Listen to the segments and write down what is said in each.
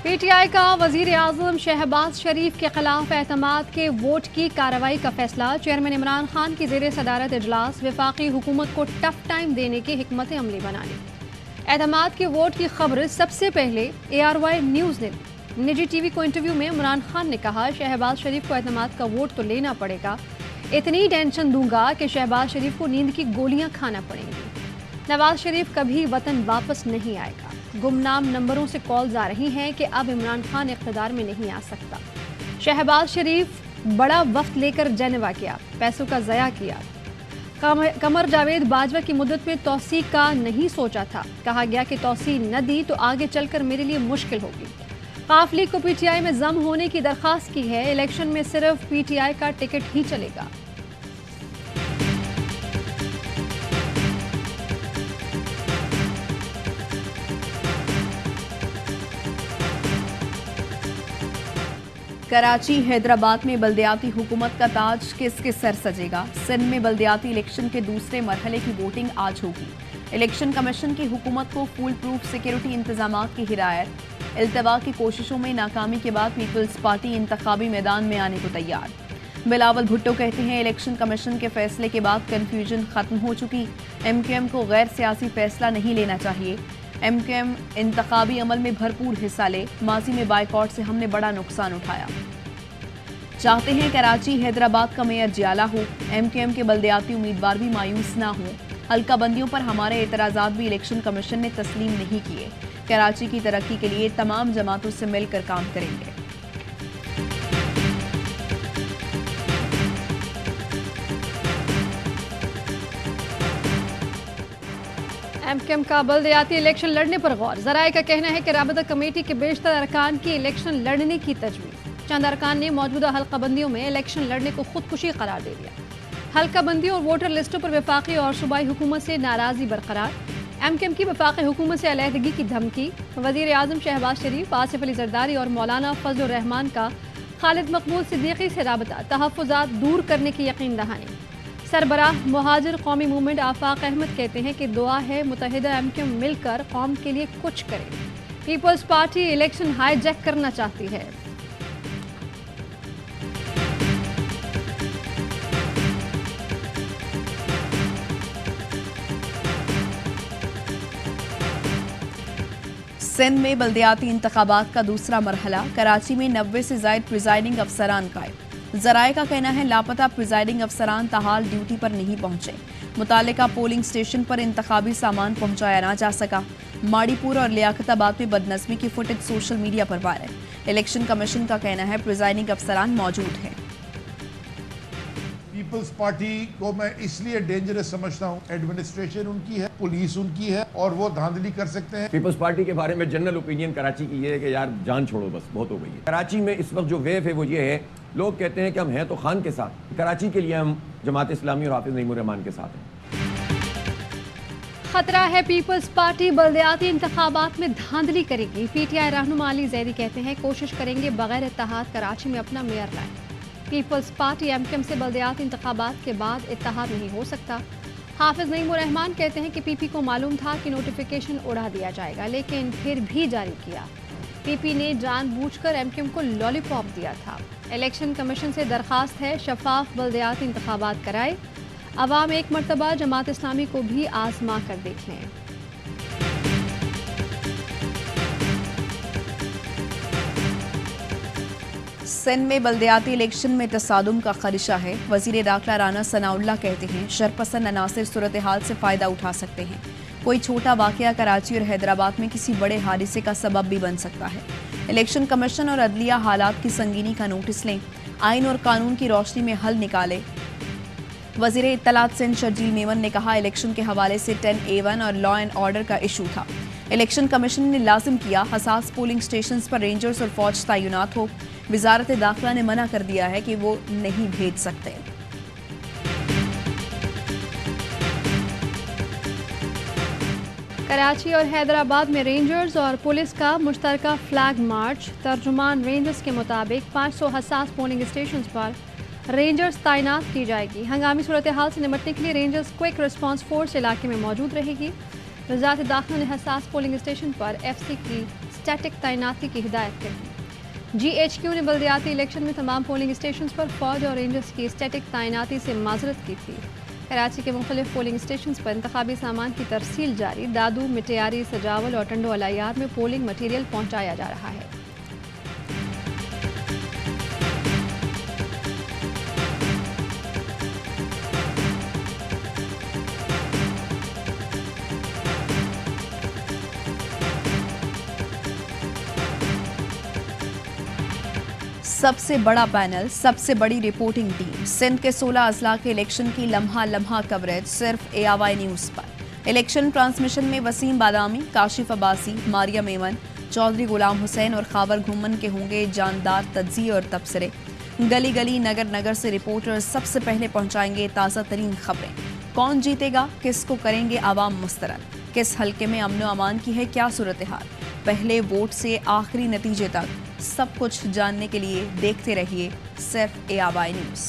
P T I کا وزیر اعظم شہباز شریف کے خلاف اعتماد کے ووٹ کی کارروائی کا فیصلہ۔ چیئرمین عمران خان کی زیر صدارت اجلاس وفاقی حکومت کو ٹف ٹائم دینے کی حکمت عملی بنا لی۔ اعتماد کے ووٹ کی خبر سب سے پہلے ARY نیوز نے نجی ٹی وی کو انٹرویو میں عمران خان نے کہا، شہباز شریف کو اعتماد کا ووٹ تو لینا پڑے گا، اتنی ٹینشن دوں گا کہ شہباز شریف کو نیند کی گولیاں کھانا پڑیں گی۔ نواز شریف کبھی وطن واپس نہیں آئے گا۔ گمنام نمبروں سے کالز آ رہی ہیں کہ اب عمران خان اقتدار میں نہیں آ سکتا۔ شہباز شریف بڑا وقت لے کر جنیوا گیا، پیسوں کا ضیاع کیا۔ قمر جاوید باجوہ کی مدت میں توسیع کا نہیں سوچا تھا، کہا گیا کہ توسیع نہ دی تو آگے چل کر میرے لیے مشکل ہوگی۔ قافلی کو پی ٹی آئی میں ضم ہونے کی درخواست کی ہے، الیکشن میں صرف پی ٹی آئی کا ٹکٹ ہی چلے گا۔ کراچی حیدرآباد میں بلدیاتی حکومت کا تاج کس کے سر سجے گا؟ سندھ میں بلدیاتی الیکشن کے دوسرے مرحلے کی ووٹنگ آج ہوگی۔ الیکشن کمیشن کی حکومت کو فول پروف سیکیورٹی انتظامات کی ہدایت۔ التوا کی کوششوں میں ناکامی کے بعد پیپلز پارٹی انتخابی میدان میں آنے کو تیار۔ بلاول بھٹو کہتے ہیں الیکشن کمیشن کے فیصلے کے بعد کنفیوژن ختم ہو چکی، MQM کو غیر سیاسی فیصلہ نہیں لینا چاہیے۔ MQM انتخابی عمل میں بھرپور حصہ لے، ماضی میں بائیکاٹ سے ہم نے بڑا نقصان اٹھایا۔ چاہتے ہیں کراچی حیدرآباد کا میئر جیالہ ہو، MQM کے بلدیاتی امیدوار بھی مایوس نہ ہوں۔ حلقہ بندیوں پر ہمارے اعتراضات بھی الیکشن کمیشن نے تسلیم نہیں کیے۔ کراچی کی ترقی کے لیے تمام جماعتوں سے مل کر کام کریں گے۔ MQM کا بلدیاتی الیکشن لڑنے پر غور۔ ذرائع کا کہنا ہے کہ رابطہ کمیٹی کے بیشتر ارکان کی الیکشن لڑنے کی تجویز۔ چند ارکان نے موجودہ حلقہ بندیوں میں الیکشن لڑنے کو خودکشی قرار دے دیا۔ حلقہ بندیوں اور ووٹر لسٹوں پر وفاقی اور صوبائی حکومت سے ناراضی برقرار۔ MQM کی وفاقی حکومت سے علیحدگی کی دھمکی۔ وزیر اعظم شہباز شریف، آصف علی زرداری اور مولانا فضل الرحمان کا خالد مقبول صدیقی سے رابطہ، تحفظات دور کرنے کی یقین دہانی۔ سربراہ مہاجر قومی موومنٹ آفاق احمد کہتے ہیں کہ دعا ہے متحدہ MQM مل کر قوم کے لیے کچھ کرے۔ Peoples party election hijack کرنا چاہتی ہے۔ سندھ میں بلدیاتی انتخابات کا دوسرا مرحلہ، کراچی میں 90 سے زائد پریزائڈنگ افسران قائم۔ ذرائع کا کہنا ہے لاپتہ پریزائڈنگ افسران تاحال ڈیوٹی پر نہیں پہنچے۔ متعلقہ پولنگ سٹیشن پر انتخابی سامان پہنچایا نہ جا سکا۔ ماڑی پور اور لیاقت آباد میں بدنظمی کی فوٹیج سوشل میڈیا پر وائرل۔ الیکشن کمیشن کا کہنا ہے پریزائڈنگ افسران موجود ہیں۔ پیپلز پارٹی کو میں اس لیے ڈینجرس سمجھتا ہوں، ایڈمنسٹریشن ان کی ہے، پولیس ان کی ہے، اور وہ دھاندلی کر سکتے ہیں۔ پیپلز پارٹی کے بارے میں جنرل اوپینین کراچی کی یہ ہے کہ یار جان چھوڑو، بس بہت ہو گئی ہے۔ کراچی میں اس وقت جو ویو ہے وہ یہ ہے، لوگ کہتے ہیں کہ ہم ہیں تو خان کے ساتھ، کراچی کے لیے ہم جماعت اسلامی اور حافظ نعیم الرحمان کے ساتھ ہیں۔ خطرہ ہے پیپلز پارٹی بلدیاتی انتخابات میں دھاندلی کرے گی۔ PTI رہنما علی زیدی کہتے ہیں کوشش کریں گے بغیر اتحاد کراچی میں اپنا میئر لائیں۔ پیپلز پارٹی MQM سے بلدیاتی انتخابات کے بعد اتحاد نہیں ہو سکتا۔ حافظ نعیم الرحمان کہتے ہیں کہ PP کو معلوم تھا کہ نوٹیفیکیشن اڑا دیا جائے گا، لیکن پھر بھی جاری کیا۔ PP نے جان بوجھ کر MQM کو لالی پاپ دیا تھا۔ الیکشن کمیشن سے درخواست ہے شفاف بلدیاتی انتخابات کرائے۔ عوام ایک مرتبہ جماعت اسلامی کو بھی آزما کر دیکھ لیں۔ سندھ میں بلدیاتی الیکشن میں تصادم کا خدشہ ہے۔ وزیر داخلہ رانا ثناء اللہ کہتے ہیں شرپسند عناصر صورتحال سے فائدہ اٹھا سکتے ہیں۔ کوئی چھوٹا واقعہ کراچی اور حیدرآباد میں کسی بڑے حادثے کا سبب بھی بن سکتا ہے۔ الیکشن کمیشن اور عدلیہ حالات کی سنگینی کا نوٹس لیں، آئین اور قانون کی روشنی میں حل نکالے۔ وزیر اطلاعات سندھ شرجیل میمن نے کہا الیکشن کے حوالے سے 10A1 اور لا اینڈ آرڈر کا ایشو تھا۔ الیکشن کمیشن نے لازم کیا حساس پولنگ سٹیشنز پر رینجرز اور فوج تعینات ہو۔ وزارت داخلہ نے منع کر دیا ہے کہ وہ نہیں بھیج سکتے۔ کراچی اور حیدرآباد میں رینجرز اور پولیس کا مشترکہ فلیگ مارچ۔ ترجمان رینجرز کے مطابق 500 حساس پولنگ اسٹیشنز پر رینجرز تعینات کی جائے گی۔ ہنگامی صورتحال سے نمٹنے کے لیے رینجرز کوئک ریسپانس فورس علاقے میں موجود رہے گی۔ वज़ारत दाखिला ने हसास पोलिंग स्टेशन पर FC की स्टैटिक तैनाती की हिदायत कर दी। GHQ ने बल्दियाती इलेक्शन में तमाम पोलिंग स्टेशन पर फौज और रेंजर्स की स्टैटिक तैनाती से माजरत की थी। कराची के मुख्तलिफ पोलिंग स्टेशन पर इंतखाबी सामान की तरसील जारी। दादू, मिटियारी, सजावल और टंडो अलायार में पोलिंग मटीरियल पहुँचाया जा रहा है। सबसे बड़ा पैनल, सबसे बड़ी रिपोर्टिंग टीम। सिंध के 16 अजला के इलेक्शन की लम्हा लम्हा कवरेज सिर्फ ARY न्यूज़ पर। इलेक्शन ट्रांसमिशन में वसीम बादामी, काशिफ अब्बासी, मारिया मेमन, चौधरी गुलाम हुसैन और खावर घुमन के होंगे जानदार तज्जिए और तबसरे। गली गली, नगर नगर से रिपोर्टर सबसे पहले पहुंचाएंगे ताज़ा तरीन खबरें। कौन जीतेगा, किसको करेंगे आवाम मुस्तरद, किस हल्के में अमन अमान की है क्या सूरत हाल, पहले वोट से आखिरी नतीजे तक सब कुछ जानने के लिए देखते रहिए सिर्फ ARY न्यूज़।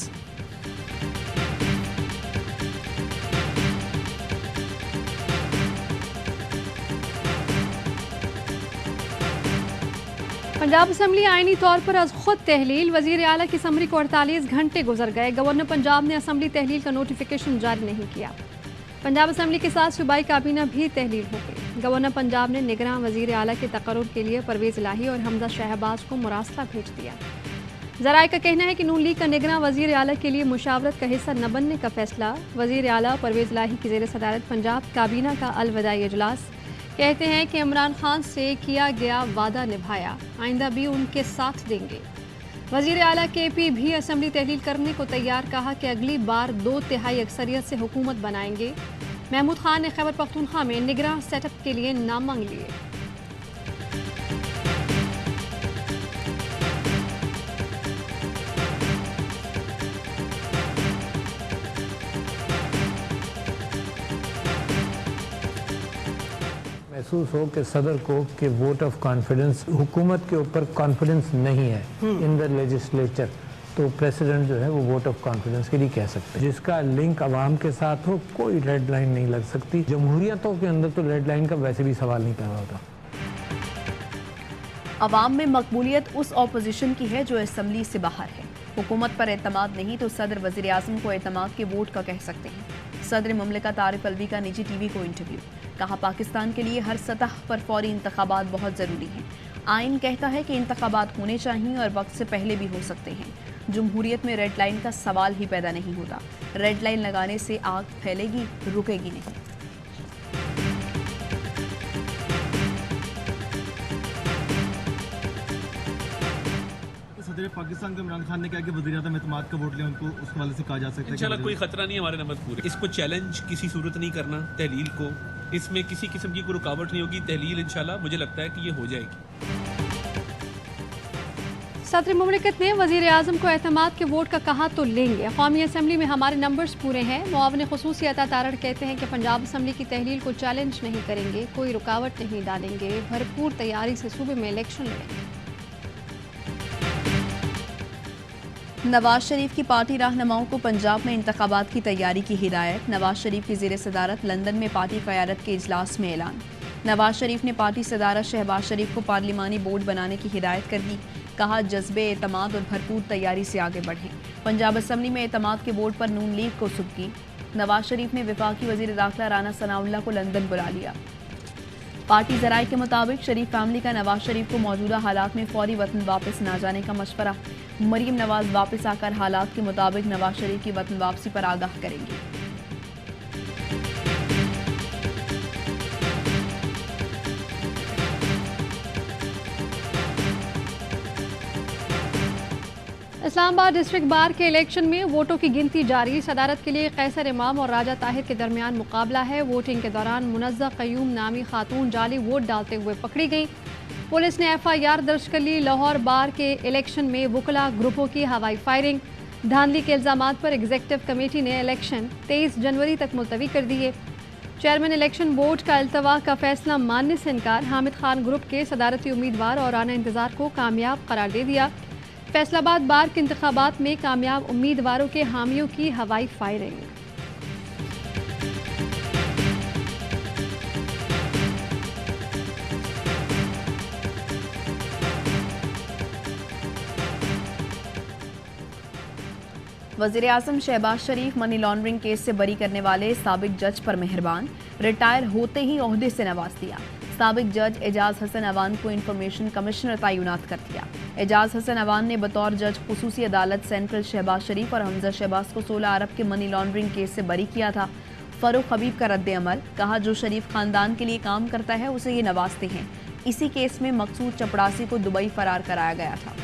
पंजाब असम्बली आईनी तौर पर आज खुद तहलील। वज़ीर आला की समरी को 48 घंटे गुजर गए। गवर्नर पंजाब ने असम्बली तहलील का नोटिफिकेशन जारी नहीं किया। पंजाब असम्बली के साथ सूबाई काबीना भी तहलील हो गई। गवर्नर पंजाब ने निगरान वज़ीर आला के तकर्रुर के लिए परवेज़ इलाही और हमजा शहबाज को मुरासला भेज दिया। ज़राए का कहना है कि नून लीग का निगरान वज़ीर आला के लिए मुशावरत का हिस्सा न बनने का फैसला। वज़ीर आला परवेज़ इलाही की ज़ेर सदारत पंजाब काबीना का अलविदाई इजलास। कहते हैं कि इमरान खान से किया गया वादा निभाया, आइंदा भी उनके साथ देंगे। वज़ीर आला KP भी असम्बली तहलील करने को तैयार, कहा कि अगली बार 2/3 अक्सरियत से हुकूमत बनाएंगे। महमूद खान ने खैबर पख्तूनख्वा में निगरान सेटअप के लिए नाम मांग लिए। महसूस हो कि सदर को कि वोट ऑफ कॉन्फिडेंस, हुकूमत के ऊपर कॉन्फिडेंस नहीं है इन द लेजिस्लेचर, तो प्रेसिडेंट जो है वो वोट ऑफ कॉन्फिडेंस के लिए कह सकते हैं। जिसका लिंक अवाम के साथ हो, कोई रेड लाइन नहीं लग सकती। जमहूरियतों के अंदर तो रेड लाइन का वैसे भी सवाल नहीं पैदा होता। अवाम में मकबूलियत उस ऑपोजिशन की है जो असम्बली से बाहर है। हुकूमत पर एतमाद नहीं तो सदर वज़ीर आज़म को एतमाद के वोट का कह सकते हैं। सदर मुमलिकत आरिफ अलवी का निजी TV को इंटरव्यू। कहा पाकिस्तान के लिए हर सतह पर फौरी इंतखाबात बहुत ज़रूरी हैं। आइन कहता है कि इंतखाबात होने चाहिए और वक्त से पहले भी हो सकते हैं। जमहूरियत में रेड लाइन का सवाल ही पैदा नहीं होता। रेड लाइन लगाने से आग फैलेगी, रुकेगी नहीं। सदर पाकिस्तान के इमरान खान ने कहा कि वज़ीर-ए-आज़म एतमाद का वोट लें, उनको उस वाले से कहा जा सकता है इंशाल्लाह कोई खतरा नहीं है हमारे नमक पूरे। इसको चैलेंज किसी सूरत नहीं करना तहलील को, इसमें किसी किस्म की कोई रुकावट नहीं होगी। तहलील इंशाल्लाह मुझे लगता है कि ये हो जाएगी। सदर मुमलिकत ने वज़ीर आज़म को एतमाद के वोट का कहा तो लेंगे। कौमी असम्बली में हमारे नंबर्स पूरे हैं। मुआविन खुसूसी अता तारड़ कहते हैं कि पंजाब असम्बली की तहलील को चैलेंज नहीं करेंगे, कोई रुकावट नहीं डालेंगे, भरपूर तैयारी से सूबे में इलेक्शन लड़ेंगे। नवाज शरीफ की पार्टी रहनुमाओं को पंजाब में इंतखाबात की तैयारी की हिदायत। नवाज शरीफ की ज़ेर सदारत लंदन में पार्टी क़यादत के इजलास में ऐलान। नवाज शरीफ ने पार्टी सदारत शहबाज शरीफ को पार्लिमानी बोर्ड बनाने की हिदायत कर दी। कहा जज्बे, एतमाद और भरपूर तैयारी से आगे बढ़ें। पंजाब असम्बली में एतमाद के बोर्ड पर नून लीग को सुबकी। नवाज शरीफ ने वफाकी वज़ीर दाखिला राना सनाउल्लाह को लंदन बुला लिया। पार्टी ज़राए के मुताबिक शरीफ फैमिली का नवाज शरीफ को मौजूदा हालात में फौरी वतन वापस न जाने का मशवरा। मरीम नवाज वापस आकर हालात के मुताबिक नवाज शरीफ की वतन वापसी पर आगाह करेंगी। इस्लामाबाद डिस्ट्रिक्ट बार के इलेक्शन में वोटों की गिनती जारी। सदारत के लिए कैसर इमाम और राजा ताहिर के दरमियान मुकाबला है। वोटिंग के दौरान मुनज़्ज़ा क़य्यूम नामी खातून जाली वोट डालते हुए पकड़ी गई। पुलिस ने FIR दर्ज कर ली। लाहौर बार के इलेक्शन में वुकला ग्रुपों की हवाई फायरिंग। धांधली के इल्ज़ामात पर एग्जीक्यूटिव कमेटी ने इलेक्शन 23 जनवरी तक मुलतवी कर दिए। चेयरमैन इलेक्शन बोर्ड का अल्तवा का फैसला मानने से इनकार। हामिद खान ग्रुप के सदारती उम्मीदवार और राना इंतज़ार को कामयाब करार दे दिया। फैसलाबाद बार के इंतखाबात में कामयाब उम्मीदवारों के हामियों की हवाई फायरिंग। वज़ीर आज़म शहबाज शरीफ मनी लॉन्ड्रिंग केस से बरी करने वाले साबिक जज पर मेहरबान, रिटायर होते ही ओहदे से नवाज दिया। साबिक जज एजाज हसन अवान को इंफॉर्मेशन कमिश्नर तैनात कर दिया। एजाज हसन अवान ने बतौर जज खुसूसी अदालत सेंट्रल शहबाज शरीफ और हमजा शहबाज को 16 अरब के मनी लॉन्ड्रिंग केस से बरी किया था। फरूख हबीब का रद्द अमल, कहा जो शरीफ खानदान के लिए काम करता है उसे ये नवाजते हैं। इसी केस में मकसूद चपड़ासी को दुबई फरार कराया गया था।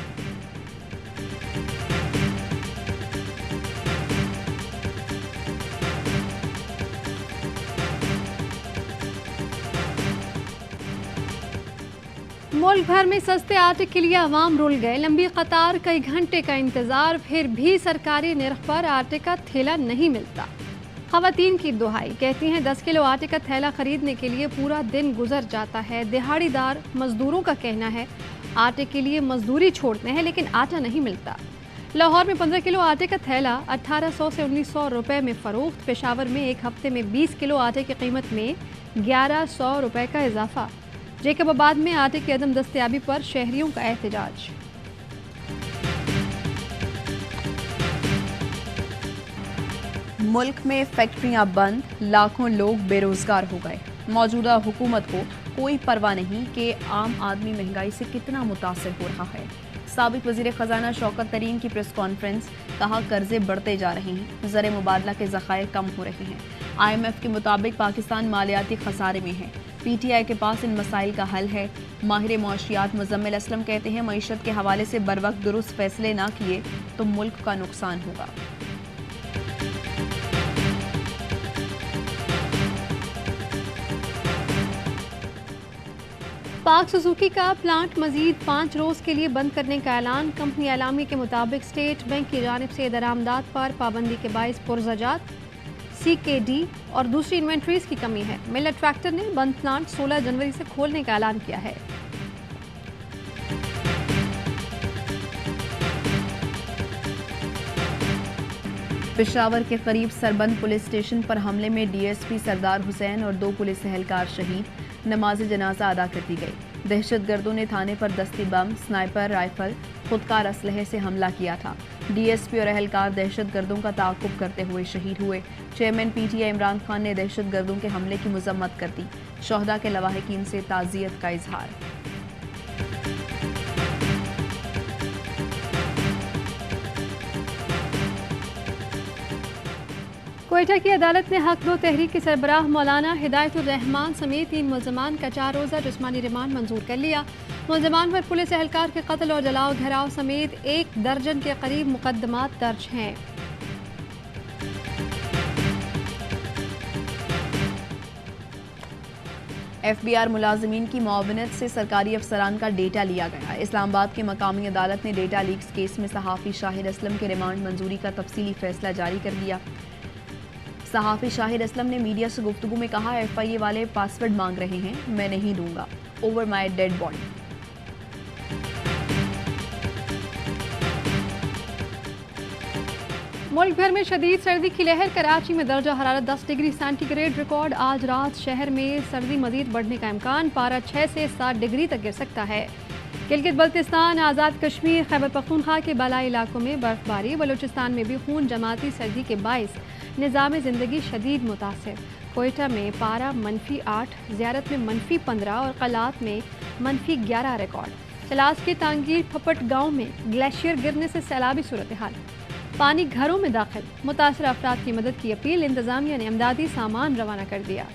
मुल्क भर में सस्ते आटे के लिए अवाम रुल गए। लंबी कतार, कई घंटे का इंतजार, फिर भी सरकारी निर्ख पर आटे का थैला नहीं मिलता। खवातीन की दुहाई, कहती हैं 10 किलो आटे का थैला खरीदने के लिए पूरा दिन गुजर जाता है। दिहाड़ीदार मजदूरों का कहना है आटे के लिए मजदूरी छोड़ते हैं लेकिन आटा नहीं मिलता। लाहौर में 15 किलो आटे का थैला 1800 से 1900 रुपए में फरोख्त। पेशावर में एक हफ्ते में 20 किलो आटे की कीमत में 1100 रुपए का इजाफा। जेकबाबाद में आटे की अदम दस्तयाबी पर शहरियों का एहतजाज। मुल्क में फैक्ट्रियां बंद, लाखों लोग बेरोजगार हो गए। मौजूदा हुकूमत को कोई परवाह नहीं कि आम आदमी महंगाई से कितना मुतासिर हो रहा है। साबिक वजीर खजाना शौकत तरीन की प्रेस कॉन्फ्रेंस, कहा कर्जे बढ़ते जा रहे हैं, ज़र मुबादला के ज़खायर कम हो रहे हैं। IMF के मुताबिक पाकिस्तान मालियाती खसारे में है। PTI के पास इन मसाइल का हल है। माहिर मुआशियात मुजम्मिल असलम कहते हैं मईशत के हवाले से बर वक्त दुरुस्त फैसले ना किए तो मुल्क का नुकसान होगा। पाक सुजुकी का प्लांट मजीद 5 रोज़ के लिए बंद करने का ऐलान। कंपनी एलामी के मुताबिक स्टेट बैंक की जानिब से दरामदात पर पाबंदी के बाइस पुरज़ात, CKD और दूसरी इन्वेंट्रीज की कमी है। मिलर ट्रैक्टर ने बंद प्लांट 16 जनवरी से खोलने का ऐलान किया है। पेशावर के करीब सरबंद पुलिस स्टेशन पर हमले में DSP सरदार हुसैन और 2 पुलिस एहलकार शहीद। नमाज जनाजा अदा कर दी गई। दहशतगर्दों ने थाने पर दस्ती बम, स्नाइपर राइफल, खुदकार असलहे से हमला किया था। DSP और एहलकार दहशतगर्दों का ताक़ुब करते हुए शहीद हुए। चेयरमैन PTI इमरान खान ने दहशतगर्दों के हमले की मजम्मत कर दी। शोहदा के लवाहिकीन से ताज़ियत का इजहार। कोयटा की अदालत ने हक दो तहरीक के सरबराह मौलाना हिदायतुर रहमान समेत 3 मुलजमान का 4 रोज़ा जिस्मानी रिमांड मंजूर कर लिया। मुलजमान पर पुलिस एहलकार के कत्ल और जलाओ घेराव समेत 1 दर्जन के करीब मुकदमात दर्ज हैं। FBR मुलाजमीन की मुआवनत से सरकारी अफसरान का डेटा लिया गया। इस्लामाबाद की मकामी अदालत ने डेटा लीक्स केस में सहाफ़ी शाहिद असलम के रिमांड मंजूरी का तफसीली फैसला जारी कर दिया। सहाफ़ी शाहिद असलम ने मीडिया से गुफ्तगू में कहा, FIA वाले पासवर्ड मांग रहे हैं, मैं नहीं दूंगा। Over my dead body. मुल्क भर में शदीद सर्दी की लहर। कराची में दर्जा हरारत 10 डिग्री सेंटीग्रेड रिकॉर्ड। आज रात शहर में सर्दी मजीद बढ़ने का इम्कान। पारा 6 से 7 डिग्री तक गिर सकता है। गिलगित बल्तिस्तान, आज़ाद कश्मीर, खैबर पख्तूनख्वा के बालाई इलाकों में बर्फबारी। बलूचिस्तान में भी खून जमाती सर्दी के बाइस निज़ाम ज़िंदगी शदीद मुतासिर। कोयटा में पारा -8, ज़ियारत में -15 और कलात में -11 रिकॉर्ड। चलास के तांगीर फपट गाँव में ग्लेशियर गिरने से सैलाबी सूरत हाल। पानी घरों में दाखिल। मुतासर अफराद की मदद की अपील। इंतज़ामिया ने इमदादी सामान रवाना कर दिया।